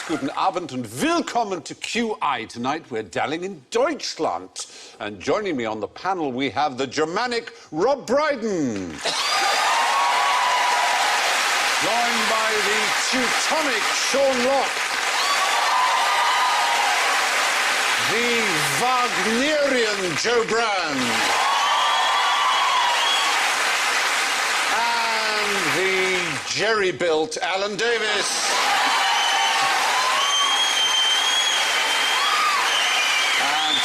Guten Abend and willkommen to QI. Tonight we're dallying in Deutschland. And joining me on the panel we have the Germanic Rob Brydon. Joined by the Teutonic Sean Locke. The Wagnerian Joe Brand. And the jerry-built Alan Davis.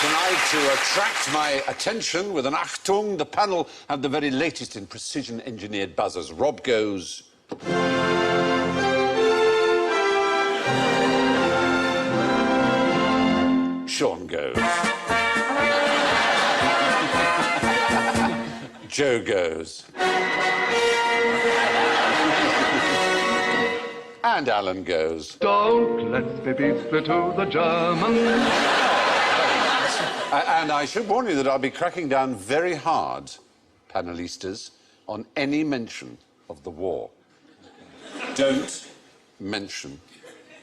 Tonight, to attract my attention with an Achtung, the panel have the very latest in precision-engineered buzzers. Rob goes... Sean goes... Joe goes... And Alan goes... Don't let the beef split to the Germans. And I should warn you that I'll be cracking down very hard, panelistas, on any mention of the war. Don't mention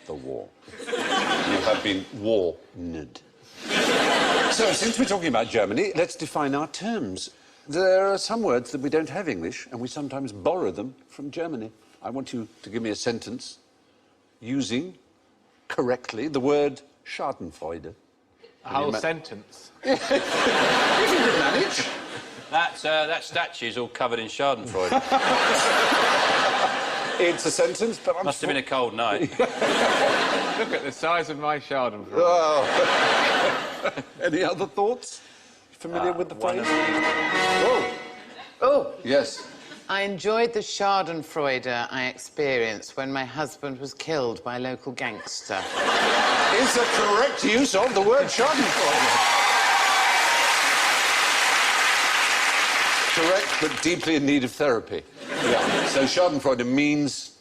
the war. You have been warned. So, since we're talking about Germany, let's define our terms. There are some words that we don't have English, and we sometimes borrow them from Germany. I want you to give me a sentence using, correctly, the word Schadenfreude. A whole sentence. If you could manage. That statue's all covered in Schadenfreude. It's a sentence, but Must have been a cold night. Look at the size of my Schadenfreude. Oh. Any other thoughts? Familiar with the phrase? Oh. Yes. I enjoyed the Schadenfreude I experienced when my husband was killed by a local gangster. Is the correct use of the word Schadenfreude. Correct, but deeply in need of therapy. Yeah. So Schadenfreude means...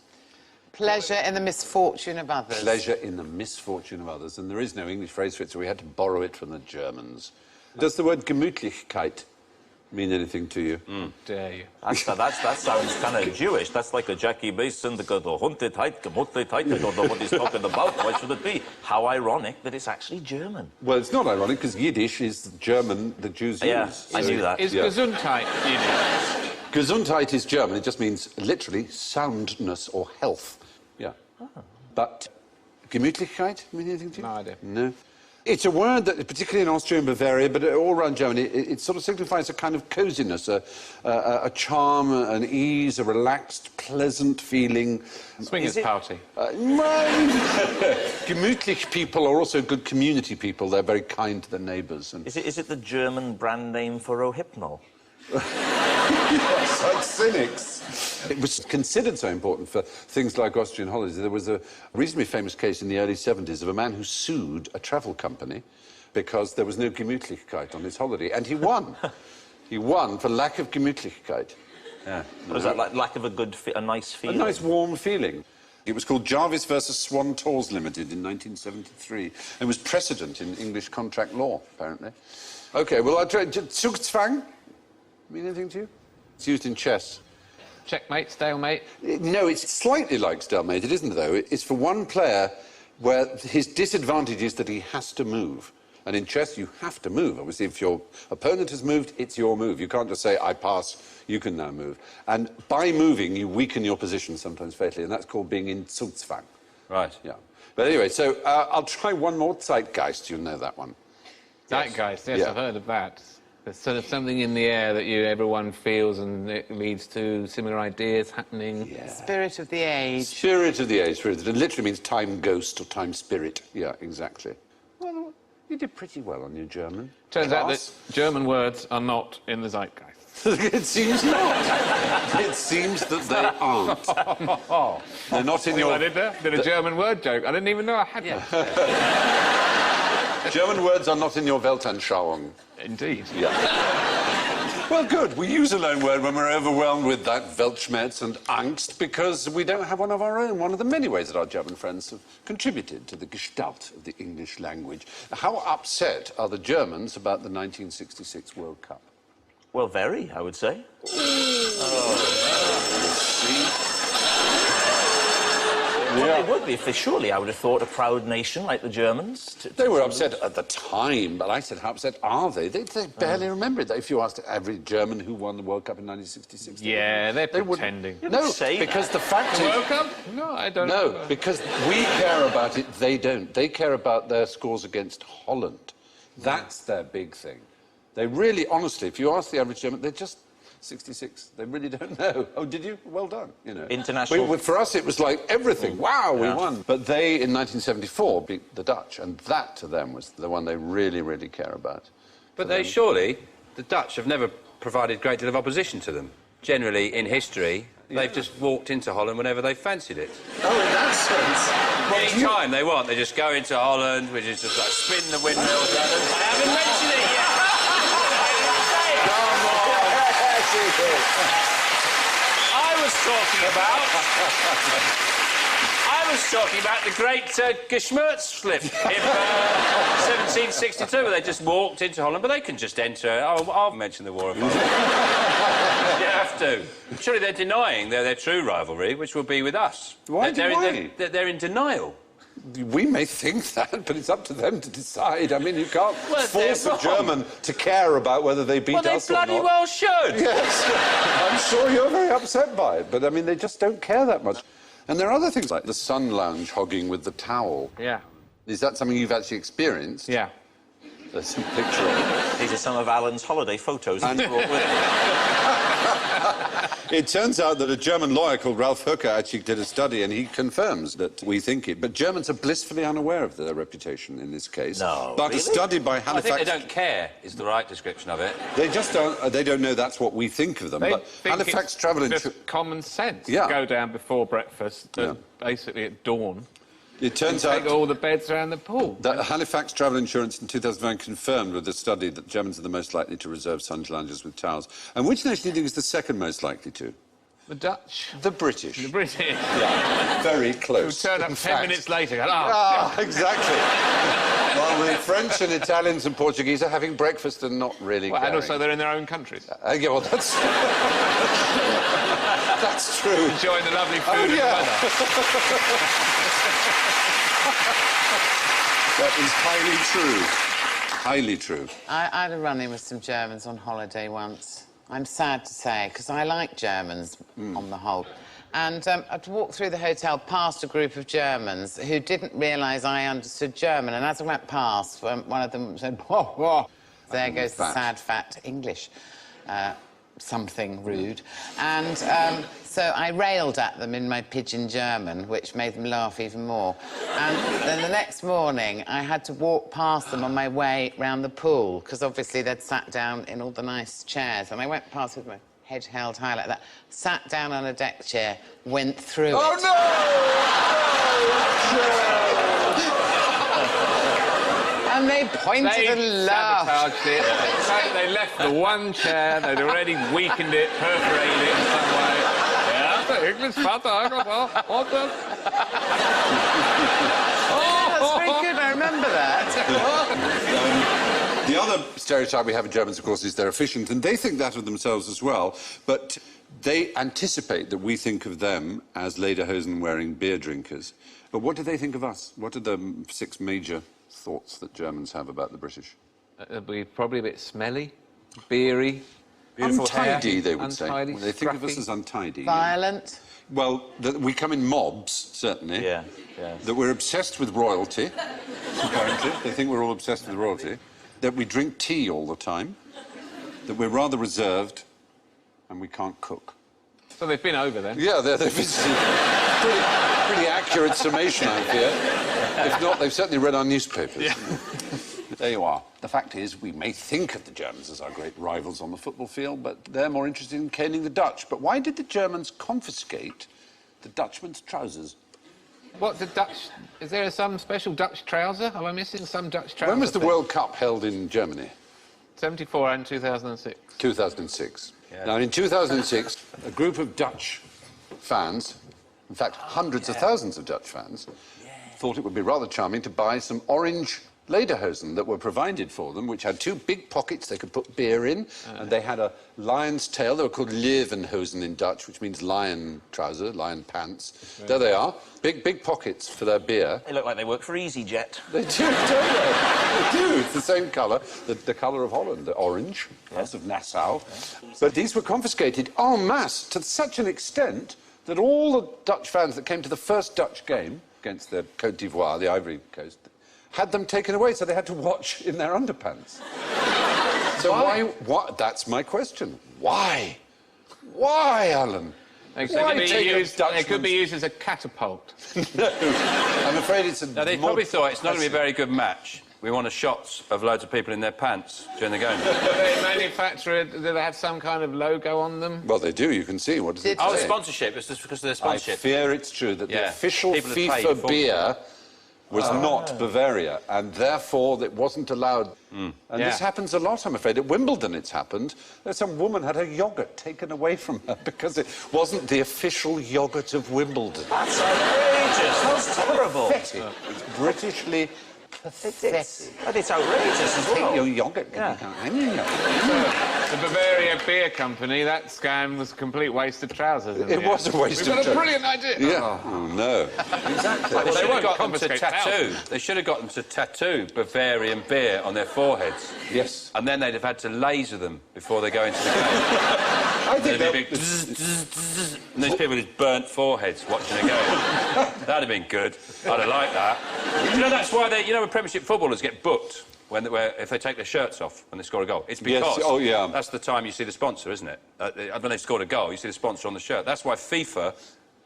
Pleasure in the misfortune of others. Pleasure in the misfortune of others. And there is no English phrase for it, so we had to borrow it from the Germans. Does the word Gemütlichkeit mean anything to you? Dare you. That sounds kind of Jewish. That's like a Jackie Bass syndicate, the Huntedheit, Gemütlichkeit. I don't know what he's talking about. Why should it be? How ironic that it's actually German. Well, it's not ironic, because Yiddish is German the Jews use. I knew that. Is Gesundheit Yiddish? Gesundheit is German. It just means, literally, soundness or health. Yeah. Oh. But Gemütlichkeit mean anything to you? No idea. No. It's a word that, particularly in Austria and Bavaria, but all around Germany, it sort of signifies a kind of coziness, a charm, an ease, a relaxed, pleasant feeling. Swingers party. Gemütlich people are also good community people. They're very kind to their neighbours. And... Is it the German brand name for Rohypnol? Yes, like cynics. It was considered so important for things like Austrian holidays. There was a reasonably famous case in the early 70s of a man who sued a travel company because there was no Gemütlichkeit on his holiday, and he won. He won for lack of Gemütlichkeit. Yeah. Was that like lack of a nice feeling? A nice warm feeling. It was called Jarvis versus Swan Tours Limited in 1973. It was precedent in English contract law, apparently. OK, well, I'll try... Zugzwang? Mean anything to you? It's used in chess. Checkmate, stalemate? No, it's slightly like stalemate, it isn't, though. It's for one player where his disadvantage is that he has to move. And in chess, you have to move. Obviously, if your opponent has moved, it's your move. You can't just say, I pass, you can now move. And by moving, you weaken your position, sometimes fatally, and that's called being in Zugzwang. Right. Yeah. But anyway, so I'll try one more. Zeitgeist, you'll know that one. Zeitgeist, yes, Yeah. I've heard of that. There's sort of something in the air that everyone feels, and it leads to similar ideas happening. Yeah. Spirit of the age. Spirit of the age. It literally means time ghost or time spirit. Yeah, exactly. Well, You did pretty well on your German. Turns out that Class. German words are not in the zeitgeist. It seems not. It seems that they aren't. They're not in See what I your... did there? Did a German word joke. I didn't even know I had one. German words are not in your Weltanschauung. Indeed. Yeah. Well, good. We use a loan word when we're overwhelmed with that Weltschmerz and Angst because we don't have one of our own. One of the many ways that our German friends have contributed to the gestalt of the English language. How upset are the Germans about the 1966 World Cup? Well, very, I would say. Well, they would be, for surely I would have thought a proud nation like the Germans. They were upset at the time, but I said, how upset are they? They barely remember it. If you asked every German who won the World Cup in 1966... Yeah, they're they wouldn't- pretending. No, say because that. the fact The is... World Cup? No, I don't No, know. because we care about it, they don't. They care about their scores against Holland. That's their big thing. They really, honestly, if you ask the average German, they're just 66. They really don't know. Oh, did you? Well done, you know. International- For us, it was like everything. Wow, we won. But they, in 1974, beat the Dutch, and that, to them, was the one they really, really care about. But they surely, the Dutch have never provided a great deal of opposition to them. Generally, in history, they've just walked into Holland whenever they fancied it. Oh, in that sense. Any time they want, they just go into Holland, which is just like spin the windmill. I haven't mentioned it yet. I was talking about the great Geschmerz-slip in 1762, where they just walked into Holland, but they can just enter. I'll mention the War of Holland. You have to. Surely they're denying their true rivalry, which will be with us. Why deny? They're in denial. We may think that, but it's up to them to decide. I mean, you can't force they're a German to care about whether they beat Well, they us or not. bloody well should. Yes, I'm sure you're very upset by it, but I mean, they just don't care that much. And there are other things like the sun lounge hogging with the towel. Yeah. Is that something you've actually experienced? Yeah. There's some picture of it. These are some of Alan's holiday photos And- he brought with him. It turns out that a German lawyer called Ralf Höcker actually did a study, and he confirms that we think it. But Germans are blissfully unaware of their reputation in this case. No, But really? a study by I Halifax... think they don't care, is the right description of it. They just don't... They don't know that's what we think of them. They But think Halifax it's Travel just Insurance... common sense Yeah. to go down before breakfast, Yeah. basically at dawn, It turns take out all the beds around the pool. that Halifax Travel Insurance in 2009 confirmed with a study that Germans are the most likely to reserve sun lounges with towels. And which nation do you think is the second most likely to? The Dutch. The British. The British. Yeah, very Who close. turn up in 10 fact. minutes later and go, Ah, exactly. Well, the French and Italians and Portuguese are having breakfast and not really Well, and caring. also they're in their own countries. Yeah, well, that's... that's true. Enjoying the lovely food and yeah. weather. That is highly true. Highly true. I had a run-in with some Germans on holiday once. I'm sad to say, because I like Germans on the whole. And I'd walked through the hotel past a group of Germans who didn't realise I understood German. And as I went past, one of them said, whoa, whoa. There goes the sad, fat English. Something rude. And so I railed at them in my pidgin German, which made them laugh even more. And then the next morning, I had to walk past them on my way round the pool, because obviously they'd sat down in all the nice chairs. And I went past with my head held high like that, sat down on a deck chair, went through it. Oh, And they pointed and laughed. sabotaged it. In fact, they left the one chair, they'd already weakened it, perforated it in some way. Yeah, the English father, I got all this. That's very good, I remember that. The other stereotype we have of Germans, of course, is they're efficient, and they think that of themselves as well, but they anticipate that we think of them as lederhosen-wearing beer drinkers. But what do they think of us? What are the 6 major thoughts that Germans have about the British? We're probably a bit smelly, beery, Beautiful hair. Untidy, they would Untidy, say. They think of us scruffy. as untidy. Violent. Well, that we come in mobs, certainly. Yeah. That we're obsessed with royalty, apparently. They think we're all obsessed with royalty. That we drink tea all the time. That we're rather reserved, and we can't cook. So they've been over then. Yeah, they've visited. Pretty accurate summation, I fear. If not, they've certainly read our newspapers. Yeah. There you are. The fact is, we may think of the Germans as our great rivals on the football field, but they're more interested in caning the Dutch. But why did the Germans confiscate the Dutchman's trousers? What, the Dutch... Is there some special Dutch trouser? Am I missing some Dutch trouser? When was the thing? World Cup held in Germany? 74 and 2006. 2006. Yeah. Now, in 2006, a group of Dutch fans, in fact, hundreds of thousands of Dutch fans, thought it would be rather charming to buy some orange lederhosen that were provided for them, which had two big pockets they could put beer in, and they had a lion's tail. They were called Leeuwenhosen in Dutch, which means lion trouser, lion pants. There they are, big pockets for their beer. They look like they work for EasyJet. They do, don't they? They do. It's the same colour, the colour of Holland, the orange, us of Nassau. But these were confiscated en masse to such an extent that all the Dutch fans that came to the first Dutch game against the Côte d'Ivoire, the Ivory Coast, had them taken away, so they had to watch in their underpants. So why? That's my question. Why? Why, Alan? They could be used as a catapult. No, I'm afraid it's a... No, they probably thought it's not going to be a very good match. We want shots of loads of people in their pants during the game. Do they manufacture it? Do they have some kind of logo on them? Well, they do. You can see. What does it say? Oh, sponsorship. It's just because of their sponsorship. I fear it's true that the official People have paid FIFA for beer was not Bavaria, and therefore it wasn't allowed. And this happens a lot, I'm afraid. At Wimbledon it's happened. There's some woman had her yoghurt taken away from her because it wasn't the official yoghurt of Wimbledon. That's outrageous. That's terrible. Pathetic. It's Britishly pathetic. But it's outrageous as well. Take your yoghurt. Yeah. You can't hang your yoghurt. The Bavaria Beer Company, that scam was a complete waste of trousers. It was a waste of We've got a trousers. brilliant idea. Yeah. Oh, no. Exactly. They should have got them to confiscate tattoo. They should have got them to tattoo Bavarian beer on their foreheads. Yes. And then they'd have had to laser them before they go into the game. I think There'd be big and these people with burnt foreheads watching a game. That'd have been good. I'd have liked that. You know, that's why they... You know, when Premiership footballers get booked if they take their shirts off when they score a goal. It's because that's the time you see the sponsor, isn't it? When they've scored a goal, you see the sponsor on the shirt. That's why FIFA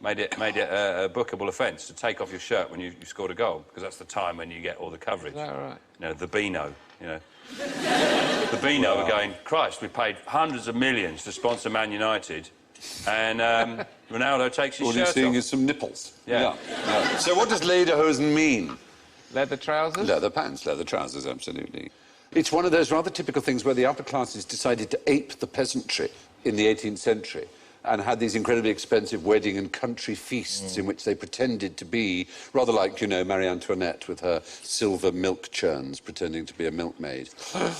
made it a bookable offence to take off your shirt when you scored a goal, because that's the time when you get all the coverage. Is that right? You know, the Beano, you know. The Beano were going, Christ, we paid hundreds of millions to sponsor Man United, and Ronaldo takes his shirt off. All you're seeing is some nipples. Yeah. So what does lederhosen mean? Leather trousers? Leather pants, leather trousers, absolutely. It's one of those rather typical things where the upper classes decided to ape the peasantry in the 18th century and had these incredibly expensive wedding and country feasts in which they pretended to be, rather like, you know, Marie Antoinette with her silver milk churns pretending to be a milkmaid.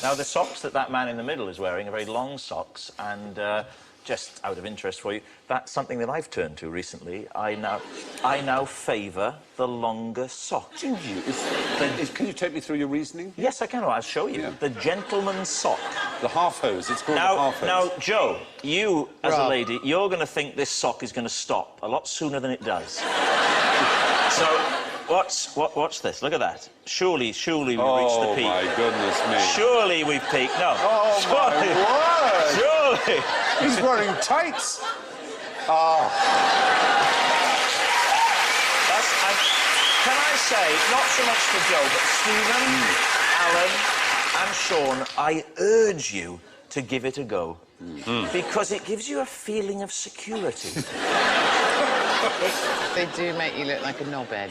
Now, the socks that man in the middle is wearing are very long socks, and just out of interest for you, that's something that I've turned to recently. I now favour the longer socks. Do you? Can you take me through your reasoning? Yes, I can. I'll show you. Yeah. The gentleman's sock. The half hose. It's called the half hose. Now, Joe, you, as a lady, you're going to think this sock is going to stop a lot sooner than it does. So, watch this. Look at that. Surely we've reached the peak. Oh, my goodness me. Surely we've peaked. No. Oh, surely, my word! Surely. He's wearing tights. Can I say, not so much for Joe, but Stephen, Alan and Sean, I urge you to give it a go. Because it gives you a feeling of security. They do make you look like a knobhead.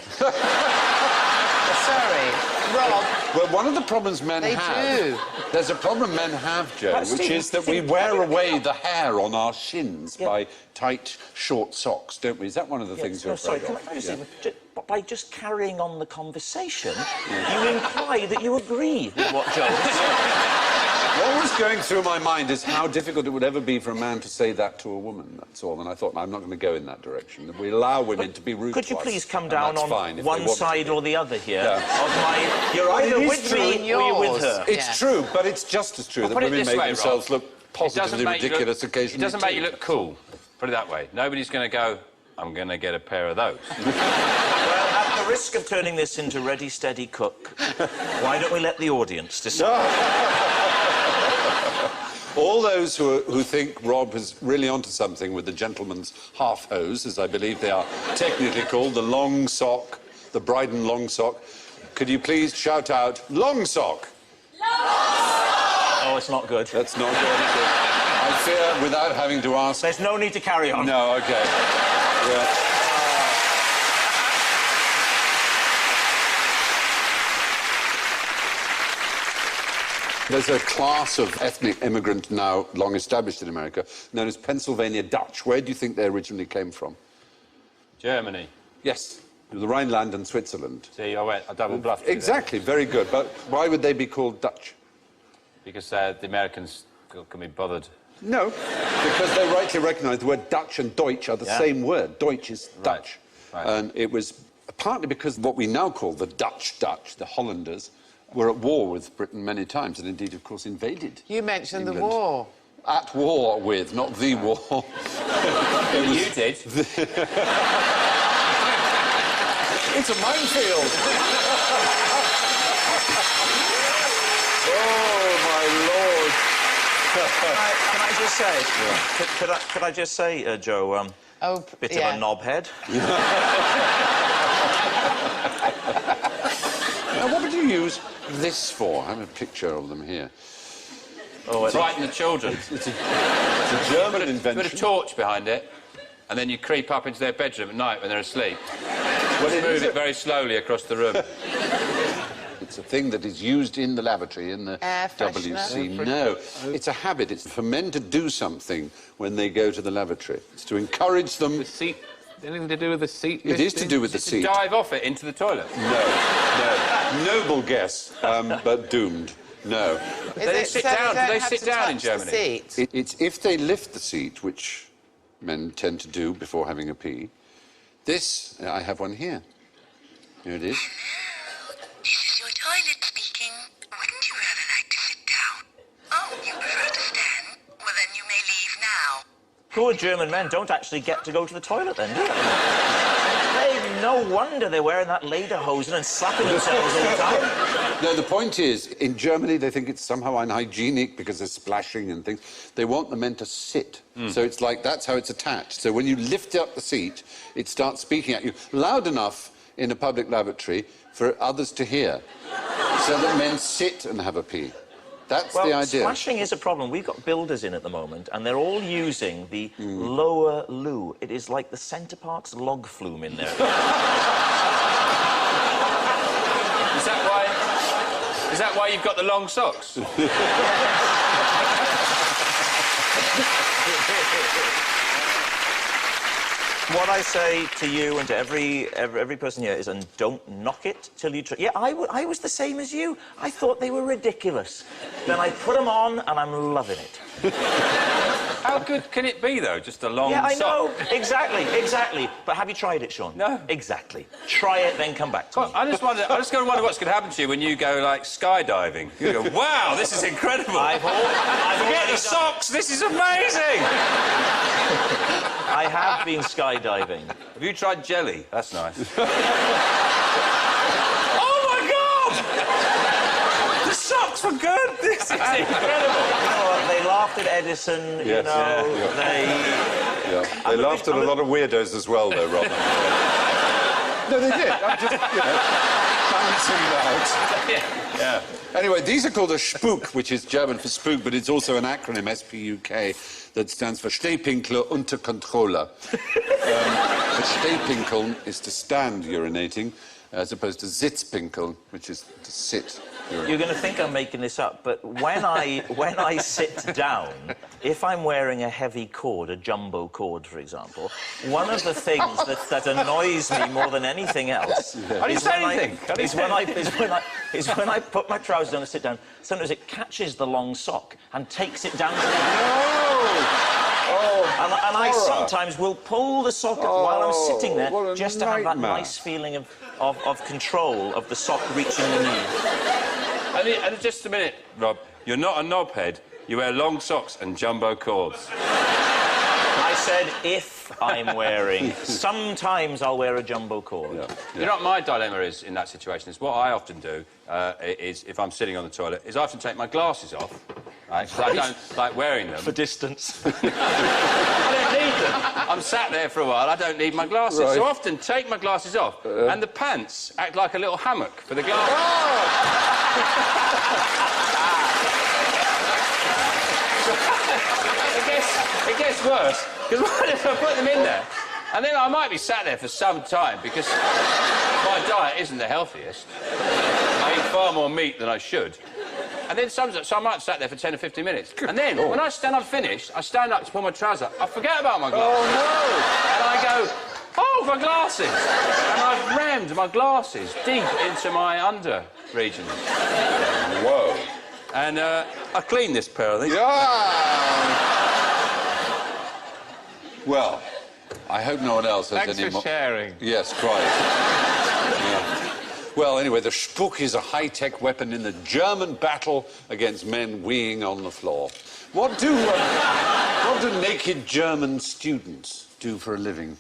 Sorry, Rob. Well, one of the problems men have... They do. There's a problem men have, Joe, which is that we wear away the hair on our shins by tight, short socks, don't we? Is that one of the things you're afraid Sorry, of? can I just say, by just carrying on the conversation, you imply that you agree with what Joe said. What was going through my mind is how difficult it would ever be for a man to say that to a woman, that's all. And I thought, I'm not going to go in that direction. We allow women to be rude Could you to us, please come down on one side or the other here? Yeah. Of my... You're either with me or you're with her. It's true, but it's just as true that women make themselves look positively ridiculous occasionally. It doesn't make you look cool. Put it that way. Nobody's going to go, I'm going to get a pair of those. Well, at the risk of turning this into Ready, Steady, Cook, why don't we let the audience decide? All those who think Rob is really onto something with the gentleman's half hose, as I believe they are technically called, the long sock, the Bryden long sock. Could you please shout out, long sock? Oh, it's not good. That's not good, is it? I fear, without having to ask... There's no need to carry on. No, OK. Yeah. There's a class of ethnic immigrant now long established in America known as Pennsylvania Dutch. Where do you think they originally came from? Germany. Yes, the Rhineland and Switzerland. See, I double bluffed you Exactly, very good. But why would they be called Dutch? there. Because the Americans can be bothered. No, because they rightly recognise the word Dutch and Deutsch are the same word. Deutsch is Dutch. Right. And it was partly because what we now call the Dutch, the Hollanders, were at war with Britain many times and indeed, of course, invaded. You mentioned England. the war. At war with, not the war. You did. It's a minefield. Oh, my Lord. Can I just say, could I just say, Joe, bit of a knobhead? Now, what would you use this for? I have a picture of them here. Oh, frighten the children. It's a German invention. Put a torch behind it, and then you creep up into their bedroom at night when they're asleep. Well, Move it very slowly across the room. It's a thing that is used in the lavatory, in the Air WC. freshener? No, it's a habit. It's for men to do something when they go to the lavatory. It's to encourage them... The seat... Anything to do with the seat? It is to do with the seat. Dive off it into the toilet. No. Noble guess, but doomed. No. Do they sit down? Do they sit down in Germany? It's if they lift the seat, which men tend to do before having a pee. This, I have one here. Here it is. This is your toilet speaking. Wouldn't you rather like to sit down? Oh, you prefer to stand? Well, then you may leave now. Poor German men don't actually get to go to the toilet then, do they? No wonder they're wearing that lederhosen and slapping themselves all the time. No, the point is, in Germany, they think it's somehow unhygienic because they're splashing and things. They want the men to sit. So it's like, that's how it's attached. So when you lift up the seat, it starts speaking at you loud enough in a public lavatory for others to hear, so that men sit and have a pee. That's the idea. Splashing is a problem. We've got builders in at the moment, and they're all using the lower loo. It is like the Centre Parks log flume in there. Is that why you've got the long socks? What I say to you and to every person here is, and don't knock it till you try. Yeah, I was the same as you. I thought they were ridiculous. Then I put them on, and I'm loving it. How good can it be, though? Just a long Yeah, I sock? know. Exactly. But have you tried it, Sean? No. Exactly. Try it, then come back to me. I just going to wonder what's going to happen to you when you go, like, skydiving. You go, wow, this is incredible. Forget the socks, this is amazing! I have been skydiving. Have you tried jelly? That's nice. Oh, my God! The socks were good! This is incredible! You know what? They laughed at Edison, Yes, they laughed at a lot of weirdos as well, though, Rob. No, they did. I'm just, bouncing out. Yeah. Anyway, these are called a Spuk, which is German for spook, but it's also an acronym, S-P-U-K, that stands for Stehpinkler unter Kontrolle. Stehpinkeln is to stand urinating, as opposed to Sitzpinkeln, which is to sit urinating. You're going to think I'm making this up, but when I sit down, if I'm wearing a heavy cord, a jumbo cord, for example, one of the things that annoys me more than anything else is when I put my trousers on and sit down, sometimes it catches the long sock and takes it down to the and I sometimes will pull the sock up while I'm sitting there just to have that nice feeling of control of the sock reaching the knee. And just a minute, Rob. You're not a knobhead. You wear long socks and jumbo cords. I said if I'm wearing. Sometimes I'll wear a jumbo cord. Yeah. You know what my dilemma is in that situation? Is what I often do is, if I'm sitting on the toilet, is I often take my glasses off right? So I don't like wearing them. For distance. I don't need them. I'm sat there for a while, I don't need my glasses. Right. So I often take my glasses off, and the pants act like a little hammock for the glasses. It gets worse, because what if I put them in there? And then I might be sat there for some time, because my diet isn't the healthiest. I eat far more meat than I should. And then so I might have sat there for 10 or 15 minutes. And then, when I stand up finished, I stand up to pull my trousers up. I forget about my glasses. Oh, no! And I go, oh, my glasses! And I've rammed my glasses deep into my under regions. Whoa. And I cleaned this pair, I think. Yeah! Well, I hope no one else has Thanks any for more... sharing. Yes, quite. Yeah. Well, anyway, the Spuck is a high-tech weapon in the German battle against men weeing on the floor. What do naked German students do for a living?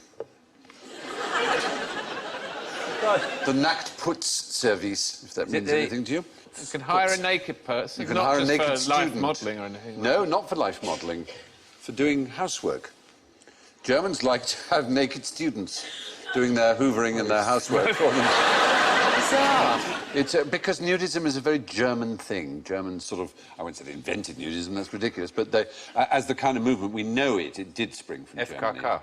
The Nacktputzservice, if that means anything to you. You can hire a naked person. You can not hire a just naked for student. life modelling or anything. No, not for life modelling. For doing housework. Germans like to have naked students doing their hoovering and their housework for them. Bizarre. It's because nudism is a very German thing. Germans sort of, I won't say they invented nudism, that's ridiculous, but they, as the kind of movement, we know it did spring from Germany. FKK.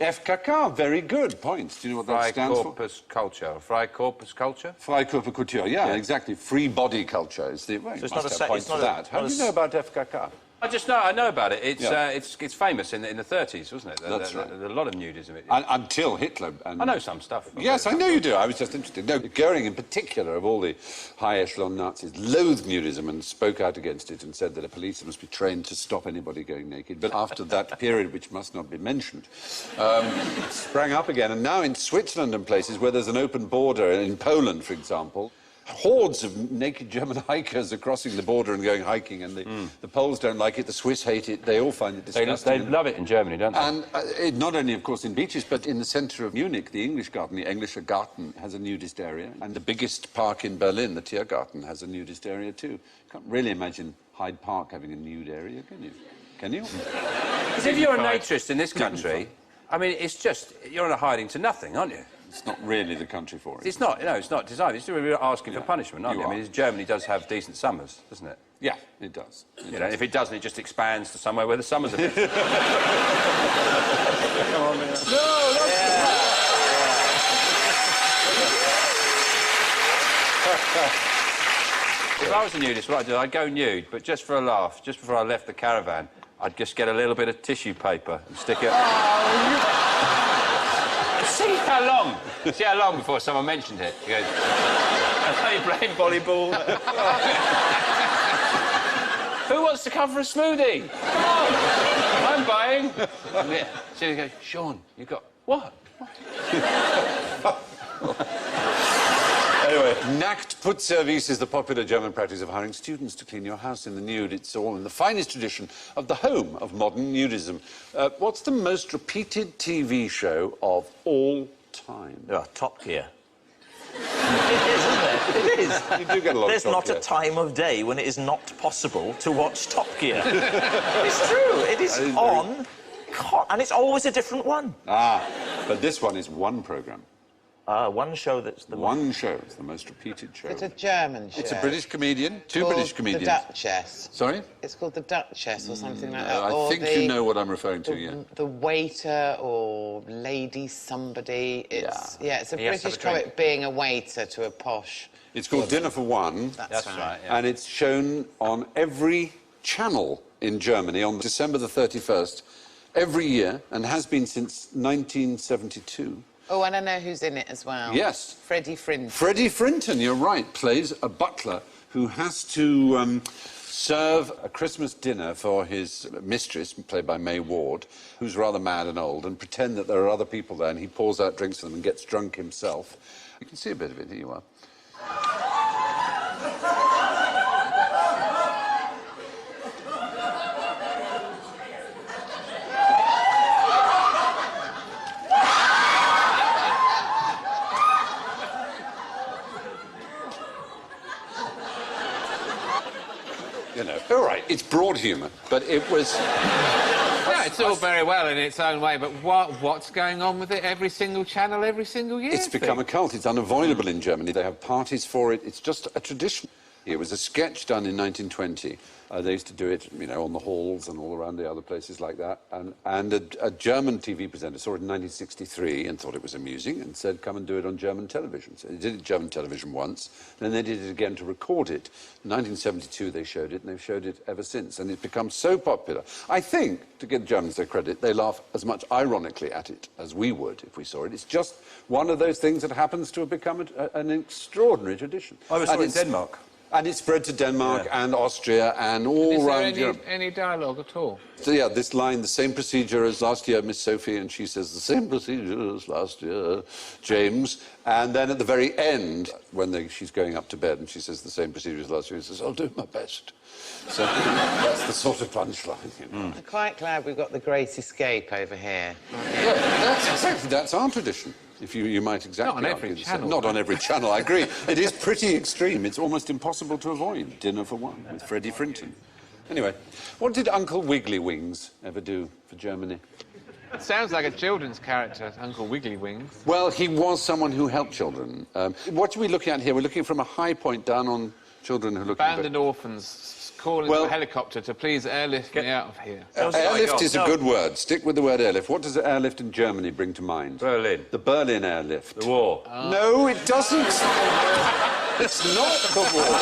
FKK, very good point. Do you know what that stands for? Freikorpus culture. Freikorpus culture? Freikörperkultur, yeah, exactly. Free body culture is the... Well, So you it's must not a have se- points it's not for a- that. How not do a you know about FKK? I know about it. It's Yeah. it's famous in the 30s, wasn't it? That's right. A lot of nudism. Until Hitler... And I know some stuff. Yes, I know you do. I was just interested. No, Goering, in particular, of all the high-echelon Nazis, loathed nudism and spoke out against it and said that a police must be trained to stop anybody going naked. But after that period, which must not be mentioned, it sprang up again. And now in Switzerland and places where there's an open border, in Poland, for example, hordes of naked German hikers are crossing the border and going hiking, and the Poles don't like it, the Swiss hate it, they all find it disgusting. They love it in Germany, don't they? And not only, of course, in beaches, but in the centre of Munich, the English Garden, the Englischer Garten, has a nudist area. And the biggest park in Berlin, the Tiergarten, has a nudist area too. Can't really imagine Hyde Park having a nude area, can you? Can you? Because if you're a naturist in this country, I mean, it's just, you're on a hiding to nothing, aren't you? It's not really the country for it. It's not, no, it's not designed. It's really asking for punishment, aren't you? You I mean, are. Germany does have decent summers, doesn't it? Yeah, it does. You know, if it doesn't, it just expands to somewhere where the summers are better. Come on, man. No, If I was a nudist, what I'd do, I'd go nude, but just for a laugh, just before I left the caravan, I'd just get a little bit of tissue paper and stick it... See how long before someone mentioned it. He goes, are you playing volleyball? Who wants to come for a smoothie? Come on, I'm buying. So you go, Sean, you got... What? Anyway, Nacktputzservice is the popular German practice of hiring students to clean your house in the nude. It's all in the finest tradition of the home of modern nudism. What's the most repeated TV show of all time? Oh, Top Gear. It is, isn't it? It is. You do get a lot There's of Top not Gear. a time of day when it is not possible to watch Top Gear. It's true. It is on, and it's always a different one. Ah, but this one is one programme. One show that's the One show. It's the most repeated show. It's a German show. It's a British comedian. Two Called British comedians. The Duchess. Sorry? It's called The Duchess or something like that. I Or think you know what I'm referring to, yeah. The waiter or lady somebody. It's, yeah, it's a He has to have British a drink. comic being a waiter to a posh... It's called Dinner for One. That's right. yeah. And it's shown on every channel in Germany on December the 31st every year, and has been since 1972. Oh, and I know who's in it as well. Yes. Freddie Frinton. Freddie Frinton, you're right, plays a butler who has to serve a Christmas dinner for his mistress, played by May Ward, who's rather mad and old, and pretend that there are other people there, and he pours out drinks for them and gets drunk himself. You can see a bit of it, here you are. You know, all right, it's broad humour, but it was... Yeah, it's all very well in its own way, but what's going on with it every single channel, every single year? It's become a cult. It's unavoidable in Germany. They have parties for it. It's just a tradition. It was a sketch done in 1920. They used to do it, you know, on the halls and all around the other places like that. And a German TV presenter saw it in 1963 and thought it was amusing and said, come and do it on German television. So they did it on German television once, then they did it again to record it. In 1972 they showed it, and they've showed it ever since. And it's become so popular. I think, to give the Germans their credit, they laugh as much ironically at it as we would if we saw it. It's just one of those things that happens to have become an extraordinary tradition. I was in Denmark. And it's spread to Denmark and Austria and all around Europe. Is there any dialogue at all? So, yeah, this line, the same procedure as last year, Miss Sophie, and she says, the same procedure as last year, James. And then at the very end, when she's going up to bed and she says the same procedure as last year, she says, I'll do my best. So that's the sort of punchline, you know. I'm quite glad we've got the Great Escape over here. Yeah, that's our tradition. If you might exactly... Not on every channel. Not on every channel, I agree. It is pretty extreme. It's almost impossible to avoid Dinner for One with Freddie Frinton. Anyway, what did Uncle Wiggly Wings ever do for Germany? It sounds like a children's character, Uncle Wiggly Wings. Well, he was someone who helped children. What are we looking at here? We're looking from a high point down on children who are looking... Abandoned orphans calling for a helicopter to please airlift me out of here. Airlift is a good word. Stick with the word airlift. What does airlift in Germany bring to mind? Berlin. The Berlin airlift. The war. No, it doesn't. It's not the war. No,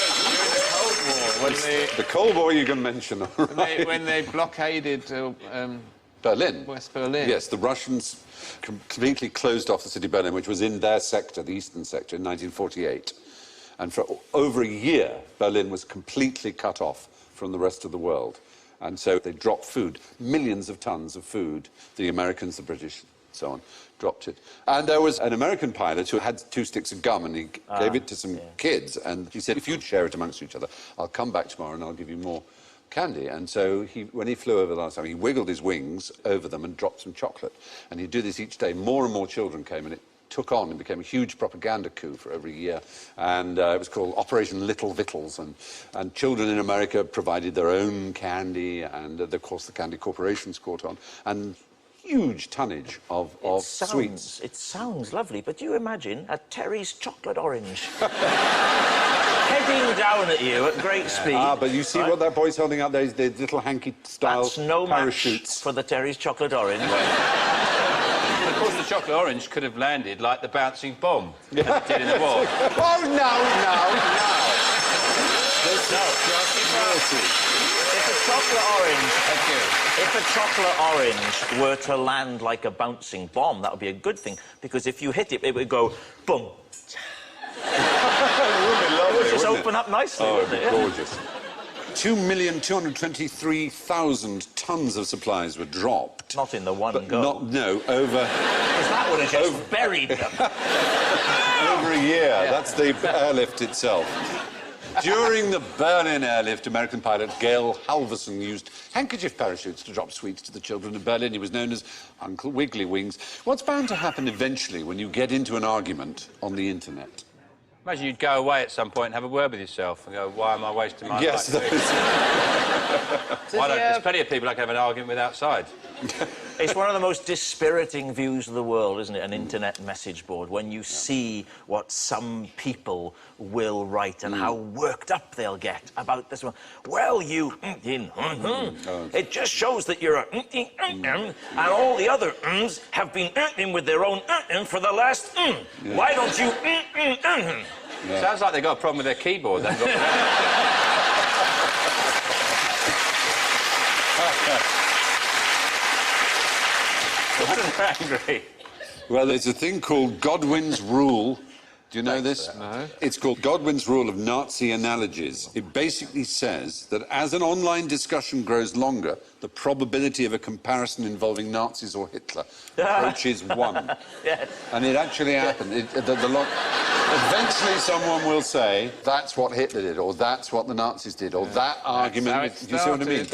it's during the Cold War. When The Cold War you can mention, all right. when they blockaded Berlin. West Berlin. Yes, the Russians completely closed off the city of Berlin, which was in their sector, the eastern sector, in 1948. And for over a year, Berlin was completely cut off from the rest of the world. And so they dropped food, millions of tons of food. The Americans, the British, so on, dropped it. And there was an American pilot who had 2 sticks of gum, and he gave it to some kids. And he said, if you'd share it amongst each other, I'll come back tomorrow and I'll give you more candy. And so when he flew over the last time, he wiggled his wings over them and dropped some chocolate. And he'd do this each day. More and more children came, and it took on and became a huge propaganda coup for every year. And it was called Operation Little Victuals. And children in America provided their own candy, and of course the candy corporations caught on. And huge tonnage of sweets. It sounds lovely, but you imagine a Terry's chocolate orange heading down at you at great speed. But you see what that boy's holding out there is the little hanky-style That's no parachutes. match for the Terry's chocolate orange. Of course, the chocolate orange could have landed like the bouncing bomb as it did in the war. Oh, no. This is just naughty. If a chocolate orange were to land like a bouncing bomb, that would be a good thing, because if you hit it, it would go boom. It would just open up nicely, wouldn't it? Gorgeous. 2,223,000 tons of supplies were dropped. Not in the one go. Over... Because that would have just buried them. Over a year. Yeah. That's the airlift itself. During the Berlin airlift, American pilot Gail Halvorson used handkerchief parachutes to drop sweets to the children of Berlin. He was known as Uncle Wiggly Wings. What's bound to happen eventually when you get into an argument on the internet? Imagine you'd go away at some point and have a word with yourself and go, why am I wasting my yes, life? There's plenty of people I can have an argument with outside. It's one of the most dispiriting views of the world, isn't it? An internet message board, when you see what some people will write and how worked up they'll get about this one. Well, you... It just shows that you're a... and all the other have been with their own for the last... Why don't you... Sounds like they've got a problem with their keyboard. They've got... angry. Well, there's a thing called Godwin's Rule. Do you know this? No. It's called Godwin's Rule of Nazi Analogies. It basically says that as an online discussion grows longer, the probability of a comparison involving Nazis or Hitler approaches 1. Yes. And it actually happened. Eventually someone will say, that's what Hitler did, or that's what the Nazis did, or that argument... Do you see what I mean?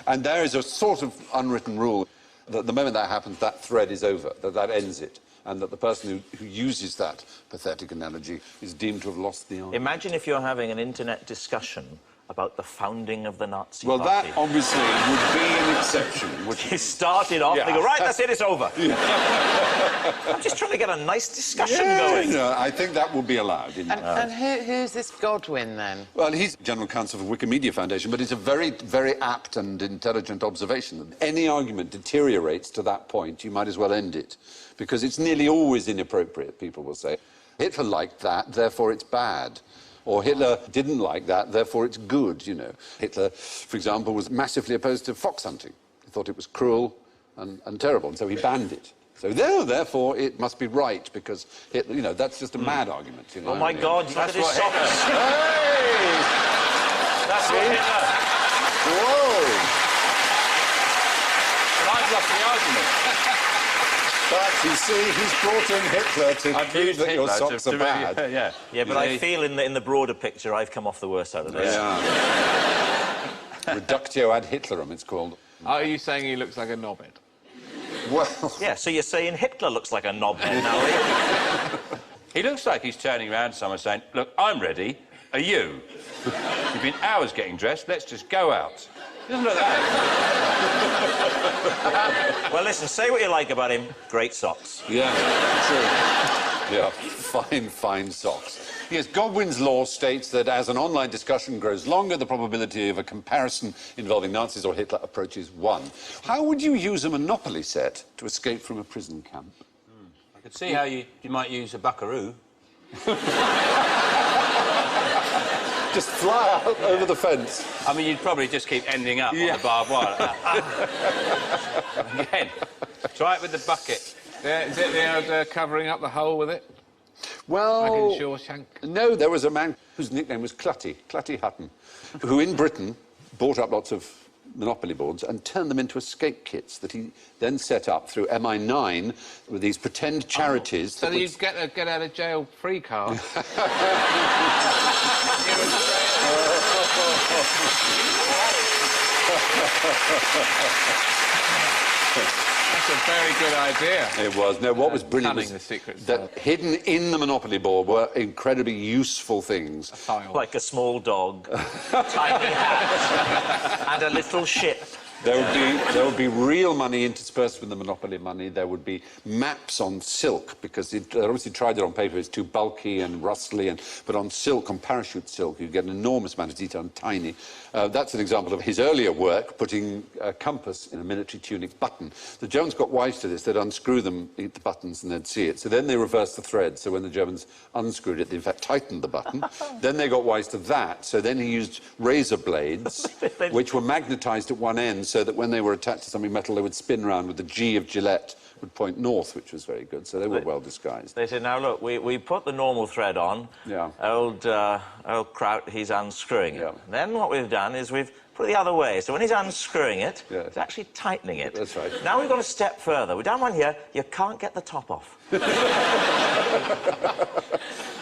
And there is a sort of unwritten rule that the moment that happens, that thread is over, that ends it. and that the person who uses that pathetic analogy is deemed to have lost the argument. Imagine if you're having an internet discussion about the founding of the Nazi Well, Party. that obviously would be an exception. Which You started off, they go, right, that's it, it's over. I'm just trying to get a nice discussion going. No, I think that would be allowed. And who's this Godwin, then? Well, he's General Counsel for Wikimedia Foundation, but it's a very, very apt and intelligent observation that any argument deteriorates to that point, you might as well end it, because it's nearly always inappropriate, people will say. Hitler liked that, therefore it's bad. Or Hitler didn't like that, therefore it's good, you know. Hitler, for example, was massively opposed to fox hunting. He thought it was cruel and terrible, and so he banned it. So therefore it must be right, because Hitler, you know, that's just a mad argument. You know, Oh, my God, look at his socks. Hey! That's what Hitler... Whoa! But I've lost the argument. But, you see, he's brought in Hitler to prove that your socks are bad. Yeah. Yeah, but I feel in the broader picture I've come off the worst out of this. Yeah. Reductio ad Hitlerum, it's called. Are you saying he looks like a knobhead? Well... Yeah, so you're saying Hitler looks like a knobhead now, are you? He looks like he's turning around to someone saying, look, I'm ready, are you? You've been hours getting dressed, let's just go out. He doesn't look that. Well, listen, say what you like about him. Great socks. Yeah, true. Yeah, fine, fine socks. Yes, Godwin's law states that as an online discussion grows longer, the probability of a comparison involving Nazis or Hitler approaches 1. How would you use a Monopoly set to escape from a prison camp? I could see how you might use a buckaroo. Just fly out over the fence. I mean, you'd probably just keep ending up on the barbed wire. Again, try it with the bucket. Yeah, is it the old covering up the hole with it? Well... Like in Shawshank? No, there was a man whose nickname was Clutty Hutton, who in Britain bought up lots of Monopoly boards and turned them into escape kits that he then set up through MI9 with these pretend charities. So that you'd get a get out of jail free card. That's a very good idea. It was. No, what was brilliant Cunning was the secret that hidden in the Monopoly board were incredibly useful things. File. Like a small dog, tiny hat, and a little ship. There would be real money interspersed with the Monopoly money. There would be maps on silk, because they obviously tried it on paper. It's too bulky and rustly. But on silk, on parachute silk, you get an enormous amount of detail and tiny. That's an example of his earlier work, putting a compass in a military tunic button. The Germans got wise to this. They'd unscrew them, eat the buttons, and they'd see it. So then they reversed the thread. So when the Germans unscrewed it, they in fact tightened the button. Then they got wise to that. So then he used razor blades, which were magnetised at one end, so that when they were attached to something metal, they would spin round with the G of Gillette would point north, which was very good. So they were well disguised. They said, now, look, we put the normal thread on. Yeah. Old Kraut, he's unscrewing it. Yeah. Then what we've done is we've put it the other way. So when he's unscrewing it, Yeah. he's actually tightening it. That's right. Now we've gone a step further. We've done one here. You can't get the top off.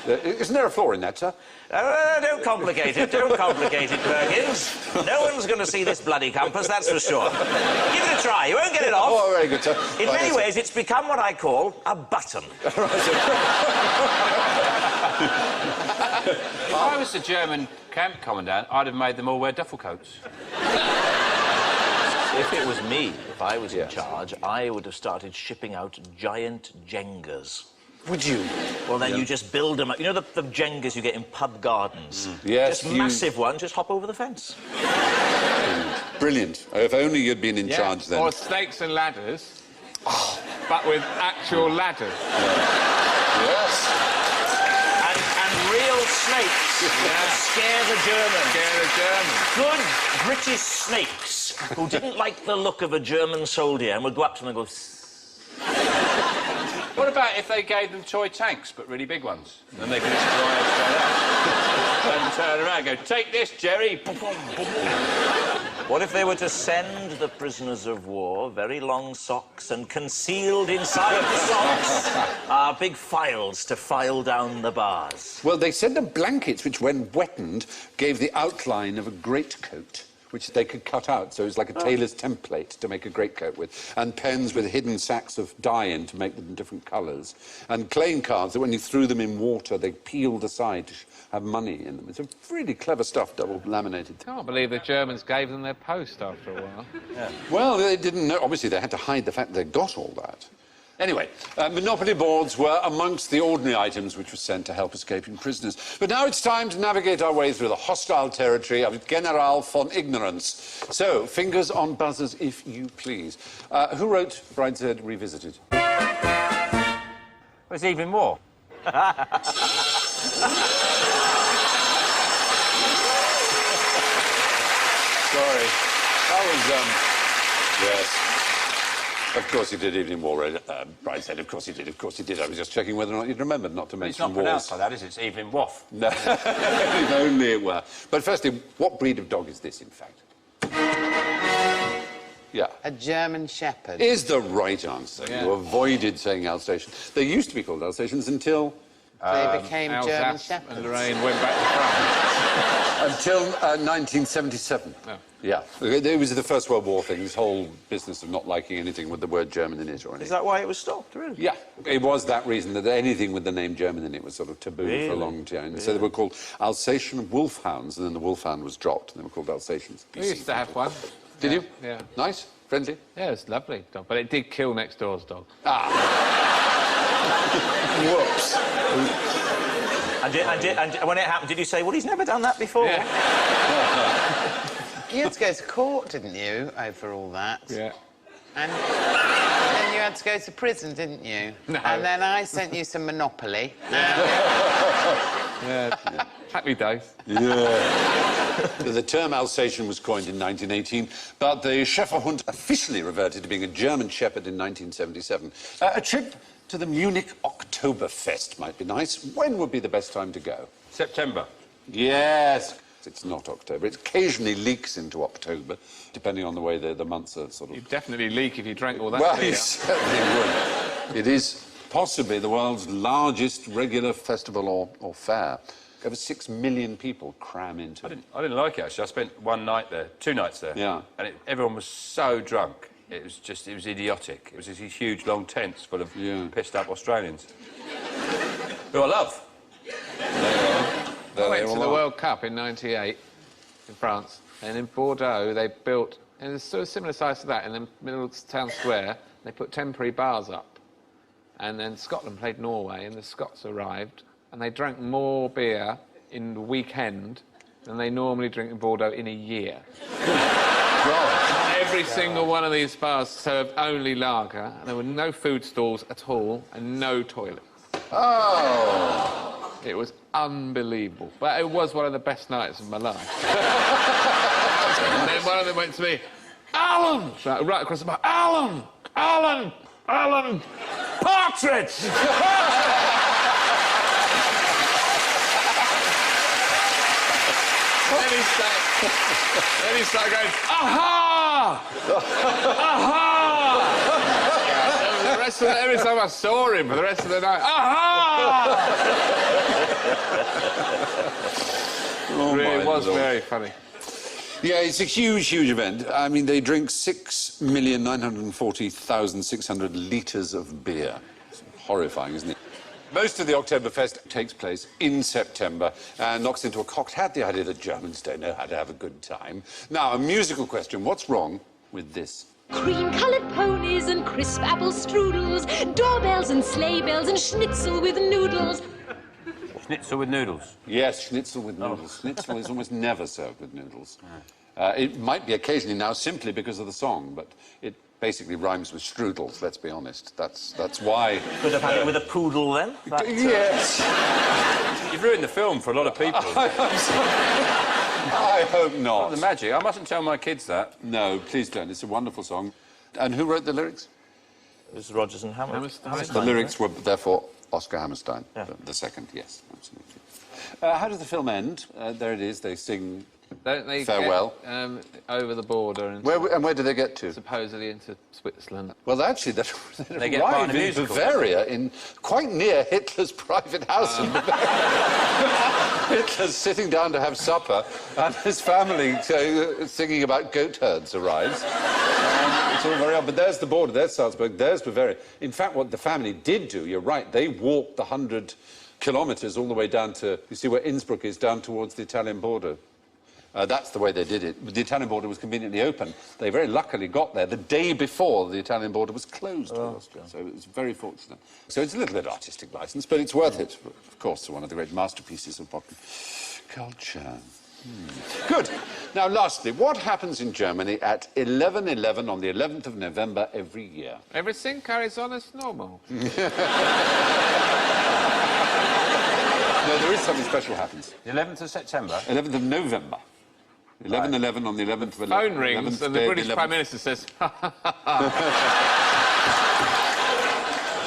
Isn't there a flaw in that, sir? Don't complicate it. Don't complicate it, Perkins. No one's going to see this bloody compass, that's for sure. Give it a try. You won't get it off. Oh, very good, sir. In many ways, it's become what I call a button. If I was the German camp commandant, I'd have made them all wear duffel coats. If it was me, if I was in charge, I would have started shipping out giant Jengas. Would you? Well, then you just build them up. You know the Jengas you get in pub gardens? Yes, Just massive ones, just hop over the fence. Brilliant. If only you'd been in charge then. Or snakes and ladders, but with actual ladders. Yes. And real snakes to scare the Germans. Scare the Germans. Good British snakes who didn't like the look of a German soldier and would go up to them and go... What about if they gave them toy tanks, but really big ones? Then they could just drive straight out. And turn around and go, take this, Jerry. What if they were to send the prisoners of war very long socks and concealed inside the socks are big files to file down the bars? Well, they sent them blankets which, when wetted, gave the outline of a greatcoat, which they could cut out, so it was like a tailor's template to make a greatcoat with, and pens with hidden sacks of dye in to make them different colours, and playing cards that when you threw them in water, they peeled aside to have money in them. It's a really clever stuff, double laminated. Can't believe the Germans gave them their post after a while. Well, they didn't know. Obviously, they had to hide the fact they got all that. Anyway, Monopoly boards were amongst the ordinary items which were sent to help escaping prisoners. But now it's time to navigate our way through the hostile territory of General von Ignorance. So, fingers on buzzers, if you please. Who wrote Brideshead Revisited? Well, it's even more. Sorry. That was, yes. Of course he did, Evening War, Brideshead. Of course he did, of course he did. I was just checking whether or not you'd remembered not to mention It's not wars. pronounced like that, is it? It's Evening Waff. No, if only it were. But firstly, what breed of dog is this, in fact? Yeah. A German Shepherd. Is the right answer. Yeah. You avoided saying Alsatian. They used to be called Alsatians until... They became German Alsace Shepherds. and Lorraine went back to France. Until 1977. Oh. Yeah. It was the First World War thing, this whole business of not liking anything with the word German in it or anything. Is that why it was stopped, really? Yeah, it was that reason that anything with the name German in it was sort of taboo for a long time. Really? So they were called Alsatian wolfhounds, and then the wolfhound was dropped, and they were called Alsatians. We used to have one. Did you? Yeah. Nice? Friendly? Yeah, it's a lovely dog, but it did kill next door's dog. Whoops. And when it happened, did you say, well, he's never done that before? Yeah. You had to go to court, didn't you, over all that? Yeah. And then you had to go to prison, didn't you? No. And then I sent you some Monopoly. Yeah. Happy days. Yeah. The term Alsatian was coined in 1918, but the Schäferhund officially reverted to being a German Shepherd in 1977. A trip to the Munich Oktoberfest might be nice. When would be the best time to go? September. Yes. It's not October. It occasionally leaks into October, depending on the way the months are sort of... You'd definitely leak if you drank all that Well, beer. you certainly would. It is possibly the world's largest regular festival or fair. Over 6 million people cram into it. I didn't like it, actually. I spent one night there, 2 nights there. Yeah. And everyone was so drunk. It was idiotic. It was these huge, long tents full of pissed-up Australians. Who I love. I went to the World Cup in '98 in France, and in Bordeaux they built, and it's sort of similar size to that, in the middle of the town square, they put temporary bars up. And then Scotland played Norway, and the Scots arrived, and they drank more beer in the weekend than they normally drink in Bordeaux in a year. Every single one of these bars served only lager, and there were no food stalls at all, and no toilets. Oh! It was unbelievable. But it was one of the best nights of my life. And then one of them went to me, Alan! Right across the bar, Alan! Alan! Alan! Partridge! Then he started going, aha! Aha! The rest of every time I saw him for the rest of the night, aha! It was very funny. Yeah, it's a huge, huge event. I mean, they drink 6,940,600 litres of beer. It's horrifying, isn't it? Most of the Oktoberfest takes place in September and knocks into a cocked hat the idea that Germans don't know how to have a good time. Now, a musical question. What's wrong with this? Cream-coloured ponies and crisp apple strudels, doorbells and sleigh bells and schnitzel with noodles. Schnitzel with noodles? Yes, schnitzel with noodles. Schnitzel is almost never served with noodles. It might be occasionally now simply because of the song, but it basically rhymes with strudels, let's be honest. That's why... Could have had it with a poodle, then? Yes. You've ruined the film for a lot of people. I'm sorry. I hope not. The magic. I mustn't tell my kids that. No, please don't. It's a wonderful song. And who wrote the lyrics? It was Rodgers and Hammerstein. The lyrics were, therefore, Oscar Hammerstein. Yeah. The second, yes, absolutely. How does the film end? There it is. They sing Don't they Farewell. get over the border and Where do they get to? supposedly into Switzerland? Well, actually, They get part arrive in a in musical. Bavaria, quite near Hitler's private house in Bavaria. Hitler's sitting down to have supper, and his family singing about goat herds arrives. It's all very odd, but there's the border, there's Salzburg, there's Bavaria. In fact, what the family did do, you're right, they walked the 100 kilometres all the way down to, you see where Innsbruck is, down towards the Italian border. That's the way they did it. The Italian border was conveniently open. They very luckily got there the day before the Italian border was closed to Austria, so it was very fortunate. So it's a little bit artistic licence, but it's worth it. Of course, one of the great masterpieces of modern culture. Good. Now, lastly, what happens in Germany at 11/11 on the 11th of November every year? Everything carries on as normal. No, there is something special happens. The 11th of September. 11th of November. 11/11 on the 11th of Phone rings and the British Prime Minister says,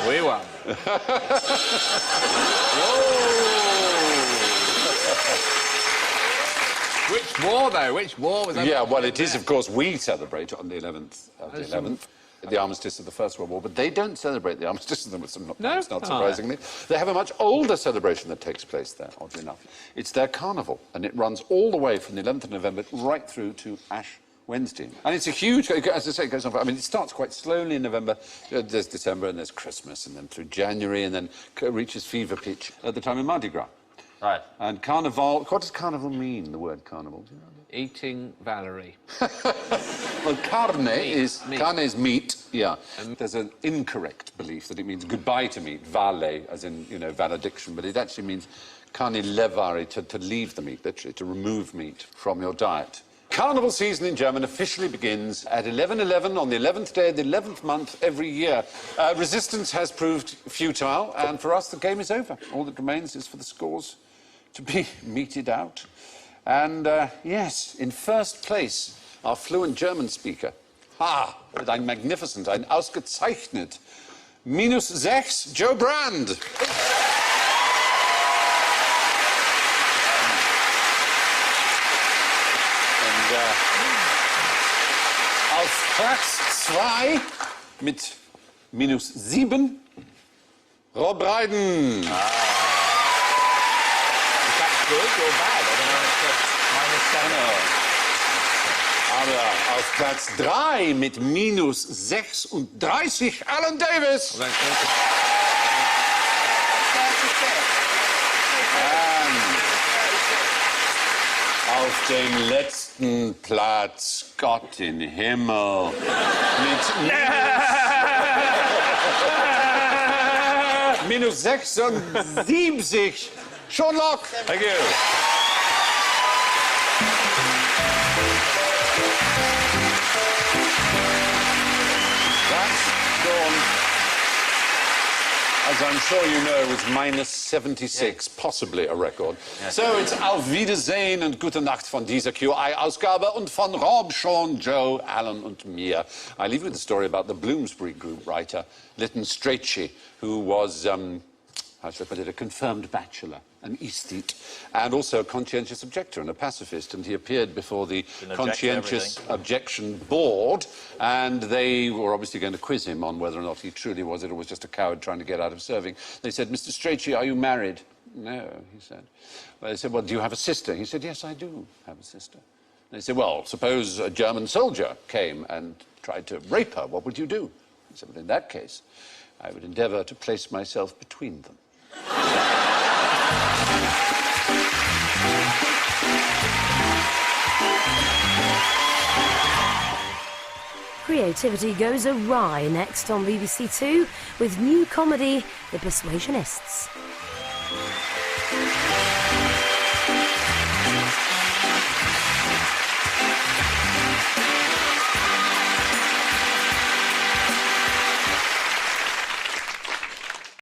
we won. Which war, though? Which war was that? Yeah, well, it is, of course, we celebrate on the 11th of the 11th. The armistice of the First World War, but they don't celebrate the armistice of the not surprisingly. They have a much older celebration that takes place there, oddly enough. It's their carnival, and it runs all the way from the 11th of November right through to Ash Wednesday. And it's a huge, as I say, it goes on, I mean, it starts quite slowly in November. There's December, and there's Christmas, and then through January, and then reaches fever pitch at the time of Mardi Gras. Right. And carnival, what does carnival mean, the word carnival? Do you know? Eating Valerie. Well, carne is meat, yeah. And there's an incorrect belief that it means goodbye to meat, vale, as in, you know, valediction, but it actually means carne levare, to leave the meat, literally, to remove meat from your diet. Carnival season in Germany officially begins at 11/11 on the 11th day of the 11th month every year. Resistance has proved futile, and for us the game is over. All that remains is for the scores to be meted out. And, yes, in first place, our fluent German speaker. With ein magnificent, ein ausgezeichnet. -6, Joe Brand. Und auf Platz 2 mit -7, Rob Brydon. Good or bad? I don't know. Aber auf Platz 3 mit -36 Alan Davis. Und auf dem letzten Platz, Gott im Himmel, mit -76 Sean Locke. Thank you. That's gone, as I'm sure you know, was -76, possibly a record. Yes. So it's Auf Wiedersehen und Gute Nacht von dieser QI-Ausgabe und von Rob, Sean, Joe, Alan und mir. I leave you with the story about the Bloomsbury Group writer, Lytton Strachey, who was, how should I put it, a confirmed bachelor, an aesthete, and also a conscientious objector and a pacifist. And he appeared before the Conscientious Objection Board, and they were obviously going to quiz him on whether or not he truly was it or was just a coward trying to get out of serving. They said, Mr. Strachey, are you married? No, he said. Well, they said, well, do you have a sister? He said, yes, I do have a sister. They said, well, suppose a German soldier came and tried to rape her, what would you do? He said, well, in that case, I would endeavour to place myself between them. Creativity goes awry next on BBC Two with new comedy, The Persuasionists.